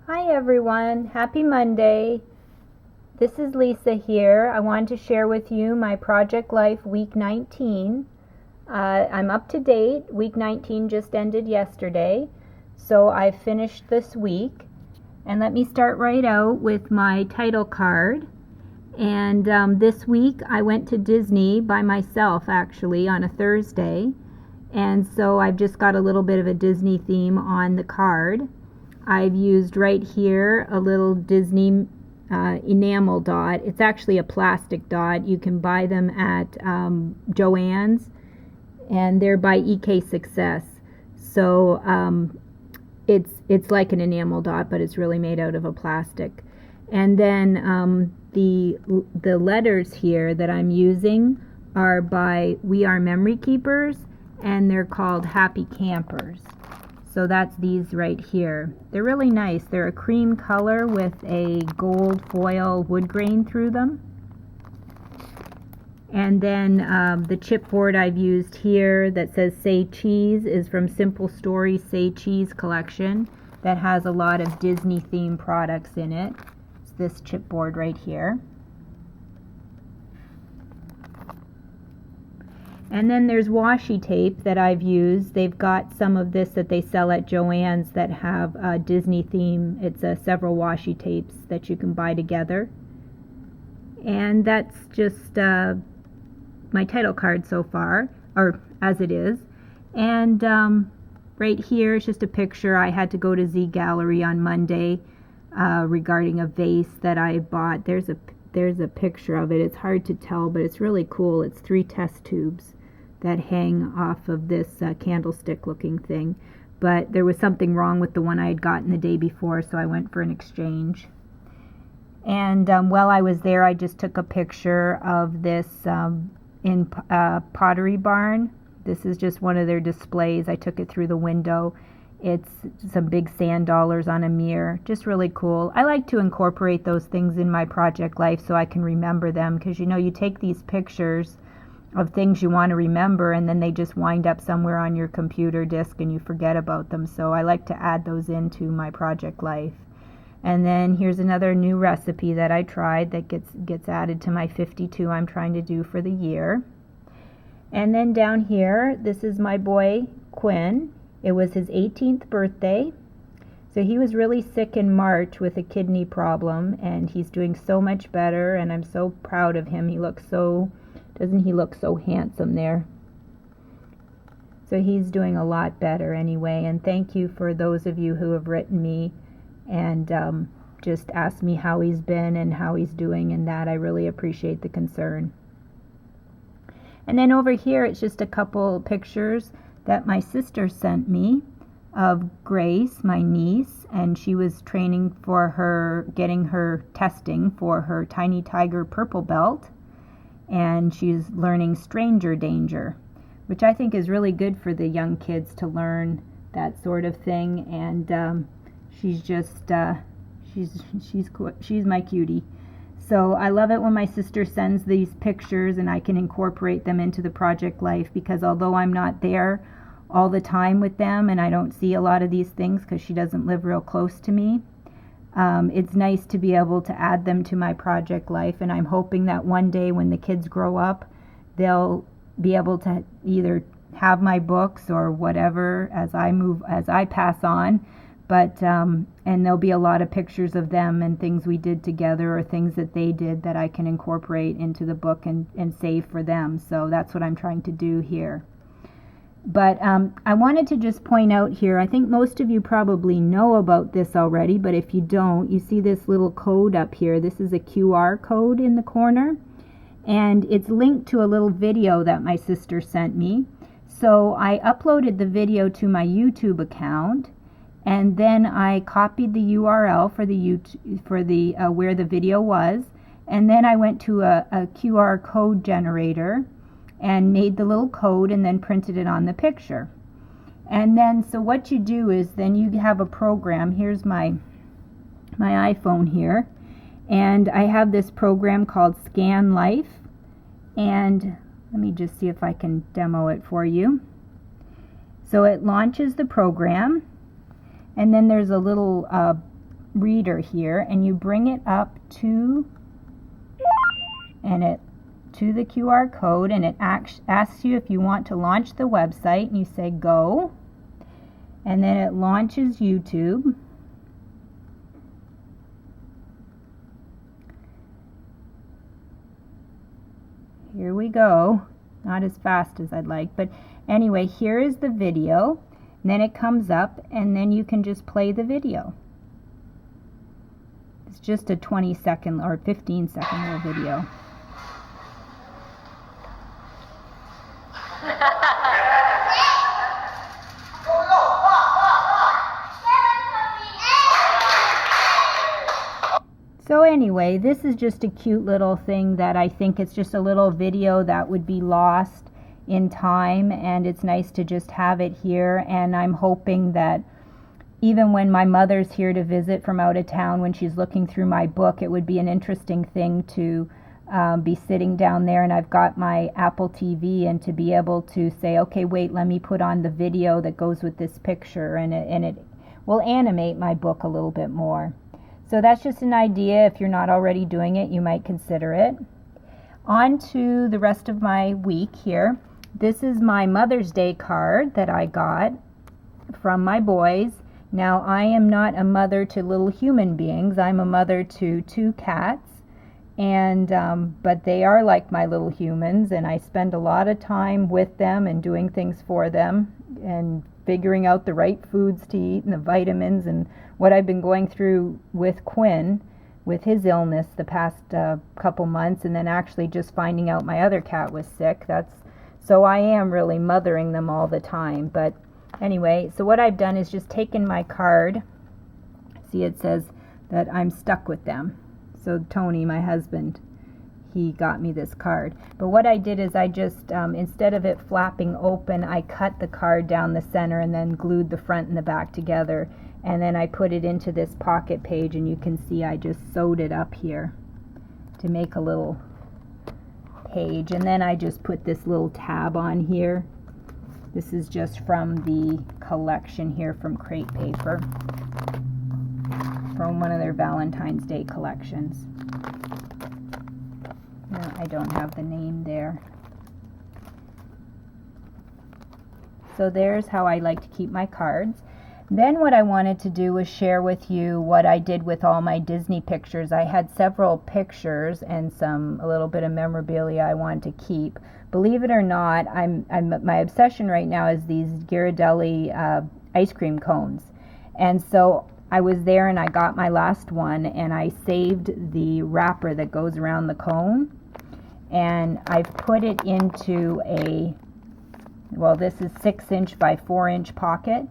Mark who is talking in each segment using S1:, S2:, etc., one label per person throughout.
S1: Hi everyone, happy Monday. This is Lisa here. I wanted to share with you my Project Life Week 19. I'm up to date. Week 19 just ended yesterday, so I finished this week. And let me start right out with my title card. And this week I went to Disney by myself actually on a Thursday. And so I've just got a little bit of a Disney theme on the card. I've used right here a little Disney enamel dot. It's actually a plastic dot. You can buy them at Joann's, and they're by EK Success. So it's like an enamel dot, but it's really made out of a plastic. And then the letters here that I'm using are by We Are Memory Keepers, and they're called Happy Campers. So that's these right here. They're really nice. They're a cream color with a gold foil wood grain through them. And then the chipboard I've used here that says Say Cheese is from Simple Stories Say Cheese collection that has a lot of Disney themed products in it. It's this chipboard right here. And then there's washi tape that I've used. They've got some of this that they sell at Joann's that have a Disney theme. It's several washi tapes that you can buy together. And that's just my title card so far, or as it is. And right here is just a picture. I had to go to Z Gallery on Monday regarding a vase that I bought. There's a picture of it. It's hard to tell, but it's really cool. It's 3 test tubes that hang off of this candlestick looking thing. But there was something wrong with the one I had gotten the day before, so I went for an exchange. And while I was there, I just took a picture of this in Pottery Barn. This is just one of their displays. I took it through the window. It's some big sand dollars on a mirror. Just really cool. I like to incorporate those things in my project life so I can remember them, because you take these pictures of things you want to remember and then they just wind up somewhere on your computer disk and you forget about them. So I like to add those into my project life. And then here's another new recipe that I tried that gets added to my 52 I'm trying to do for the year. And then down here, this is my boy Quinn. It was his 18th birthday. So he was really sick in March with a kidney problem, and he's doing so much better, and I'm so proud of him. Doesn't he look so handsome there? So he's doing a lot better anyway, and thank you for those of you who have written me and just asked me how he's been and how he's doing, and that I really appreciate the concern. And then over here, it's just a couple pictures that my sister sent me of Grace, my niece, and she was training for getting her testing for her Tiny Tiger Purple Belt, and she's learning Stranger Danger, which I think is really good for the young kids to learn that sort of thing. And she's just she's my cutie. So I love it when my sister sends these pictures and I can incorporate them into the project life, because although I'm not there all the time with them and I don't see a lot of these things because she doesn't live real close to me, it's nice to be able to add them to my project life. And I'm hoping that one day when the kids grow up, they'll be able to either have my books or whatever as I pass on. But and there'll be a lot of pictures of them and things we did together or things that they did that I can incorporate into the book and save for them. So that's what I'm trying to do here. But I wanted to just point out here, I think most of you probably know about this already, but if you don't, you see this little code up here. This is a QR code in the corner, and it's linked to a little video that my sister sent me. So I uploaded the video to my YouTube account, and then I copied the URL for where the video was, and then I went to a QR code generator and made the little code and then printed it on the picture. And then so what you do is then you have a program. Here's my iPhone here, and I have this program called Scan Life, and let me just see if I can demo it for you. So it launches the program, and then there's a little reader here, and you bring it up to the QR code, and it asks you if you want to launch the website, and you say go, and then it launches YouTube. Here we go. Not as fast as I'd like, but anyway, here is the video. And then it comes up, and then you can just play the video. It's just a 20-second or 15-second little video. So anyway, this is just a cute little thing that I think it's just a little video that would be lost in time, and it's nice to just have it here. And I'm hoping that even when my mother's here to visit from out of town, when she's looking through my book, it would be an interesting thing to be sitting down there, and I've got my Apple TV, and to be able to say, okay, wait, let me put on the video that goes with this picture, and it will animate my book a little bit more. So that's just an idea. If you're not already doing it, you might consider it. On to the rest of my week here. This is my Mother's Day card that I got from my boys. Now, I am not a mother to little human beings. I'm a mother to 2 cats, and but they are like my little humans, and I spend a lot of time with them and doing things for them and figuring out the right foods to eat and the vitamins, and what I've been going through with Quinn with his illness the past couple months, and then actually just finding out my other cat was sick. So I am really mothering them all the time. But anyway, so what I've done is just taken my card. See, it says that I'm stuck with them. So Tony, my husband, he got me this card. But what I did is I just, instead of it flapping open, I cut the card down the center and then glued the front and the back together. And then I put it into this pocket page, and you can see I just sewed it up here to make a little page. And then I just put this little tab on here. This is just from the collection here from Crate Paper, from one of their Valentine's Day collections. I don't have the name there. So there's how I like to keep my cards. Then what I wanted to do was share with you what I did with all my Disney pictures. I had several pictures and a little bit of memorabilia I wanted to keep. Believe it or not, my obsession right now is these Ghirardelli ice cream cones. And so I was there and I got my last one, and I saved the wrapper that goes around the cone, and I've put it into this is 6-inch by 4-inch pocket.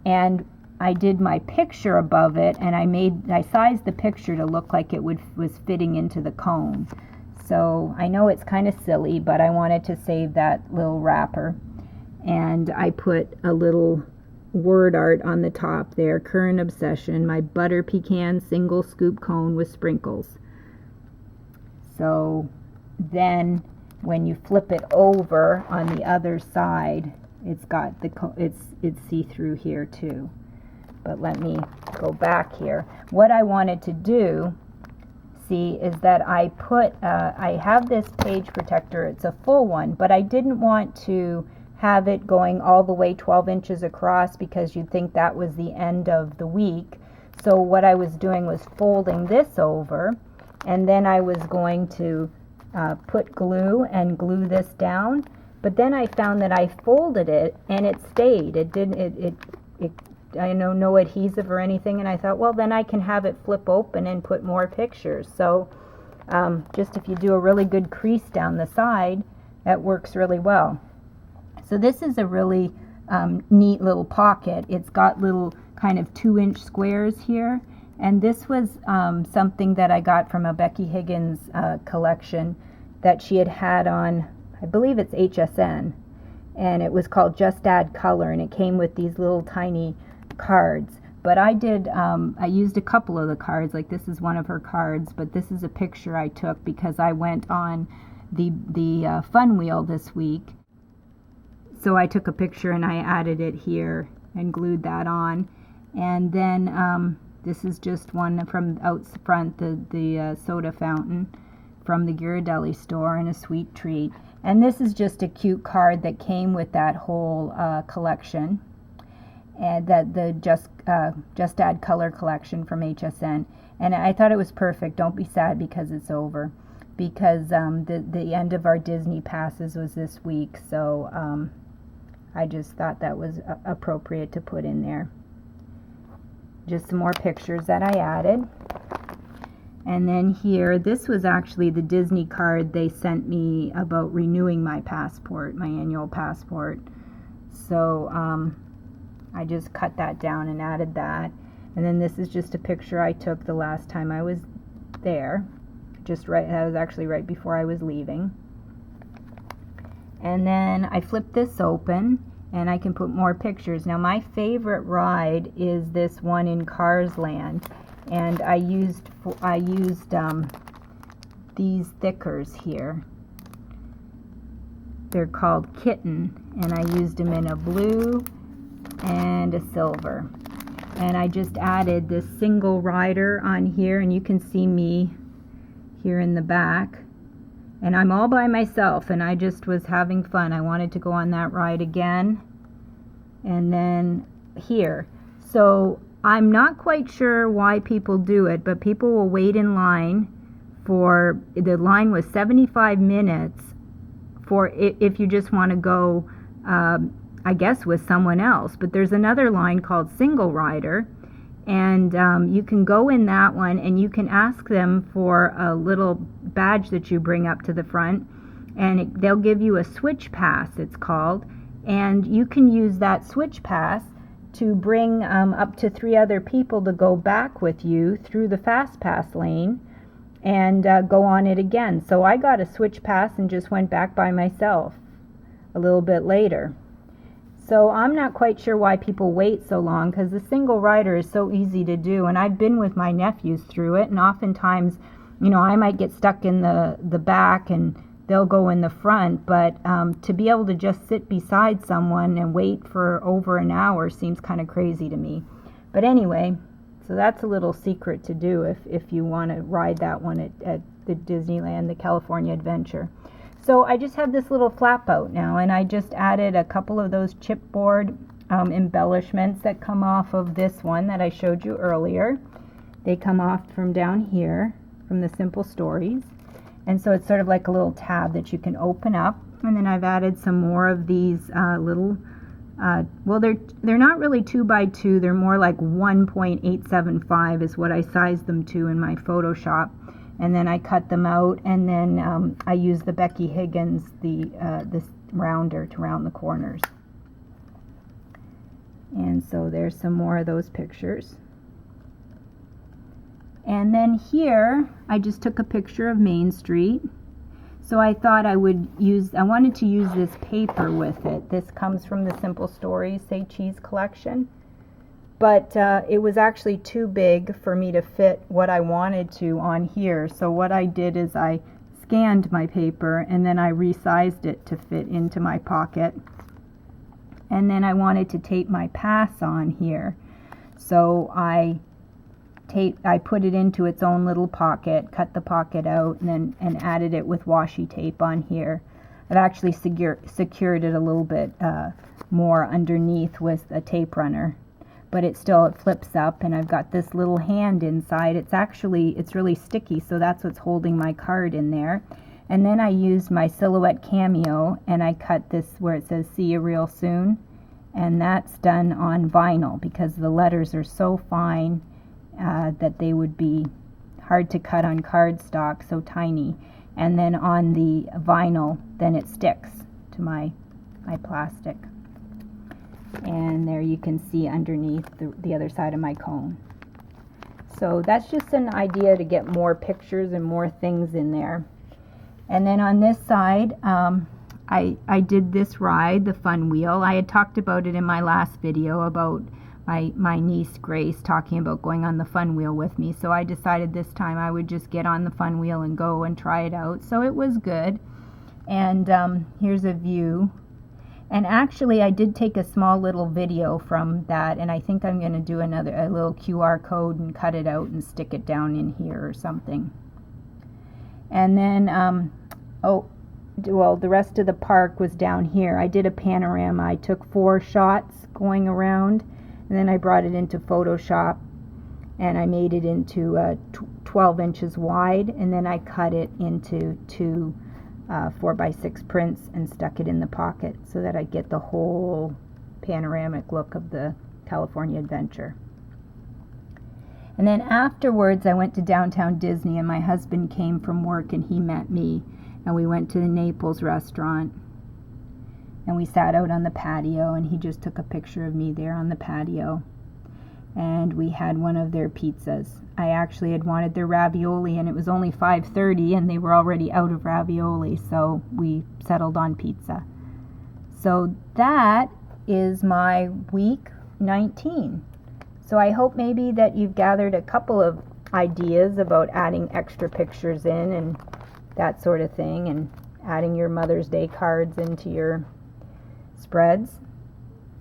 S1: And I did my picture above it, and I sized the picture to look like it was fitting into the cone. So I know it's kind of silly, but I wanted to save that little wrapper. And I put a little word art on the top there, current obsession, my butter pecan single scoop cone with sprinkles. So then when you flip it over on the other side, it's got it's see-through here too. But let me go back here. What I wanted to do, see, is that I have this page protector. It's a full one, but I didn't want to have it going all the way 12 inches across, because you'd think that was the end of the week. So what I was doing was folding this over, and then I was going to put glue and glue this down. But then I found that I folded it and it stayed. It didn't. I know no adhesive or anything. And I thought, well, then I can have it flip open and put more pictures. So just if you do a really good crease down the side, that works really well. So this is a really neat little pocket. It's got little kind of 2-inch squares here. And this was something that I got from a Becky Higgins collection that she had on, I believe it's HSN, and it was called Just Add Color, and it came with these little tiny cards. But I used a couple of the cards, like this is one of her cards, but this is a picture I took because I went on the Fun Wheel this week. So I took a picture and I added it here and glued that on. And then This is just one from out front, the soda fountain from the Ghirardelli store, and a sweet treat. And this is just a cute card that came with that whole collection, and that the Just Add Color collection from HSN. And I thought it was perfect. Don't be sad because it's over, because the end of our Disney passes was this week, so I just thought that was appropriate to put in there. Just some more pictures that I added. And then here, this was actually the Disney card they sent me about renewing my passport, my annual passport. So I just cut that down and added that. And then this is just a picture I took the last time I was there. That was actually right before I was leaving. And then I flipped this open, and I can put more pictures. Now my favorite ride is this one in Cars Land, and I used these thickers here. They're called Kitten, and I used them in a blue and a silver. And I just added this single rider on here, and you can see me here in the back. And I'm all by myself, and I just was having fun. I wanted to go on that ride again. And then here. So I'm not quite sure why people do it, but people will wait in line for, the line was 75 minutes for if you just want to go, I guess, with someone else. But there's another line called Single Rider, and you can go in that one, and you can ask them for a little badge that you bring up to the front, and they'll give you a switch pass, it's called, and you can use that switch pass to bring up to 3 other people to go back with you through the fast pass lane and go on it again. So I got a switch pass and just went back by myself a little bit later. So I'm not quite sure why people wait so long, because the single rider is so easy to do, and I've been with my nephews through it, and oftentimes, you know, I might get stuck in the back and they'll go in the front, but to be able to just sit beside someone and wait for over an hour seems kind of crazy to me. But anyway, so that's a little secret to do if you want to ride that one at the Disneyland, the California Adventure. So I just have this little flap out now, and I just added a couple of those chipboard embellishments that come off of this one that I showed you earlier. They come off from down here, from the Simple Stories. And so it's sort of like a little tab that you can open up. And then I've added some more of these little, well, they're not really 2x2. They're more like 1.875 is what I sized them to in my Photoshop. And then I cut them out, and then I use the Becky Higgins, this rounder to round the corners. And so there's some more of those pictures. And then here, I just took a picture of Main Street. So I thought I wanted to use this paper with it. This comes from the Simple Stories Say Cheese collection. But it was actually too big for me to fit what I wanted to on here. So what I did is I scanned my paper, and then I resized it to fit into my pocket. And then I wanted to tape my pass on here. So I put it into its own little pocket, cut the pocket out, and added it with washi tape on here. I've actually secured it a little bit more underneath with a tape runner. But it flips up, and I've got this little hand inside. It's really sticky, so that's what's holding my card in there. And then I used my Silhouette Cameo, and I cut this where it says "See you real soon," and that's done on vinyl because the letters are so fine that they would be hard to cut on cardstock, so tiny. And then on the vinyl, then it sticks to my plastic. And there you can see underneath the other side of my cone. So that's just an idea to get more pictures and more things in there. And then on this side, I did this ride, the Fun Wheel. I had talked about it in my last video about my niece Grace talking about going on the Fun Wheel with me. So I decided this time I would just get on the Fun Wheel and go and try it out. So it was good. And here's a view. And actually, I did take a small little video from that, and I think I'm going to do a little QR code and cut it out and stick it down in here or something. And then, the rest of the park was down here. I did a panorama. I took 4 shots going around, and then I brought it into Photoshop, and I made it into 12 inches wide, and then I cut it into 2 4x6 prints and stuck it in the pocket so that I get the whole panoramic look of the California Adventure. And then afterwards I went to downtown Disney, and my husband came from work and he met me, and we went to the Naples restaurant, and we sat out on the patio, and he just took a picture of me there on the patio, and we had one of their pizzas. I actually had wanted their ravioli, and it was only 5:30 and they were already out of ravioli, so we settled on pizza. So that is my week 19. So I hope maybe that you've gathered a couple of ideas about adding extra pictures in and that sort of thing, and adding your Mother's Day cards into your spreads.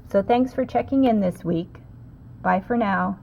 S1: So thanks for checking in this week. Bye for now.